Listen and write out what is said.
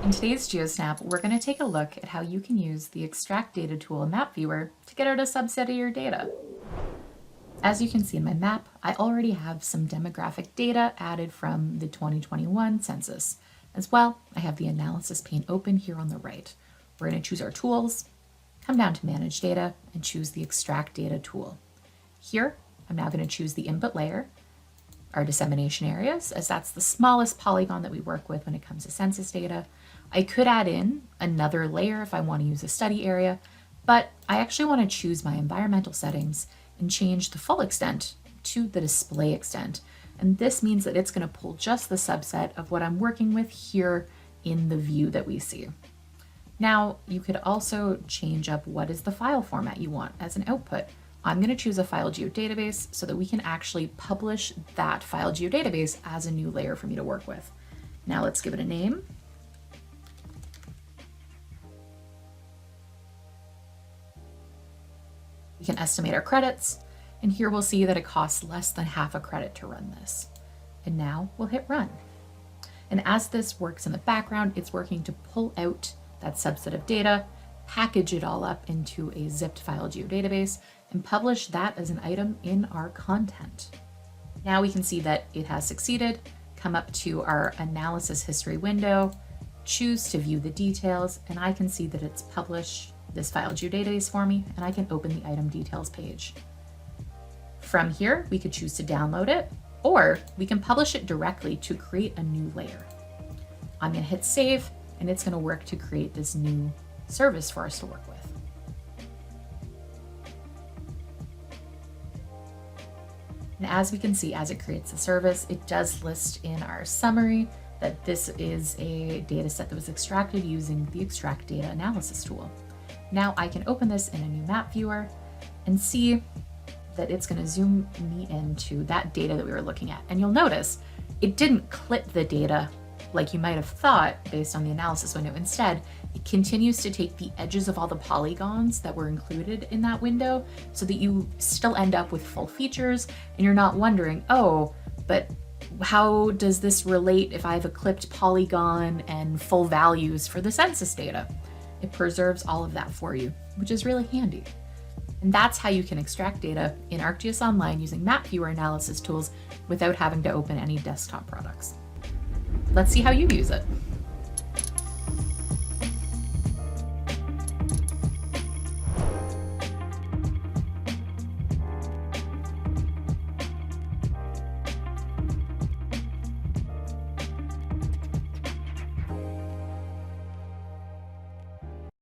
In today's GeoSnap, we're going to take a look at how you can use the Extract Data tool in Map Viewer to get out a subset of your data. As you can see in my map, I already have some demographic data added from the 2021 census. As well, I have the analysis pane open here on the right. We're going to choose our tools, come down to Manage Data, and choose the Extract Data tool. Here, I'm now going to choose the input layer, our dissemination areas, as that's the smallest polygon that we work with when it comes to census data. I could add in another layer if I want to use a study area, but I actually want to choose my environmental settings and change the full extent to the display extent. And this means that it's going to pull just the subset of what I'm working with here in the view that we see. Now, you could also change up what is the file format you want as an output. I'm going to choose a file geodatabase so that we can actually publish that file geodatabase as a new layer for me to work with. Now let's give it a name. We can estimate our credits, and here we'll see that it costs less than half a credit to run this. And now we'll hit run. And as this works in the background, it's working to pull out that subset of data, package it all up into a zipped file geodatabase, and publish that as an item in our content. Now we can see that it has succeeded, come up to our analysis history window, choose to view the details, and I can see that it's published this file geodatabase for me, and I can open the item details page. From here, we could choose to download it, or we can publish it directly to create a new layer. I'm going to hit save, and it's going to work to create this new service for us to work with. And as we can see, as it creates the service, it does list in our summary that this is a data set that was extracted using the Extract Data Analysis tool. Now I can open this in a new map viewer and see that it's going to zoom me into that data that we were looking at. And you'll notice it didn't clip the data like you might have thought based on the analysis window. Instead, it continues to take the edges of all the polygons that were included in that window so that you still end up with full features and you're not wondering, oh, but how does this relate if I have a clipped polygon and full values for the census data? It preserves all of that for you, which is really handy. And that's how you can extract data in ArcGIS Online using map viewer analysis tools without having to open any desktop products. Let's see how you use it.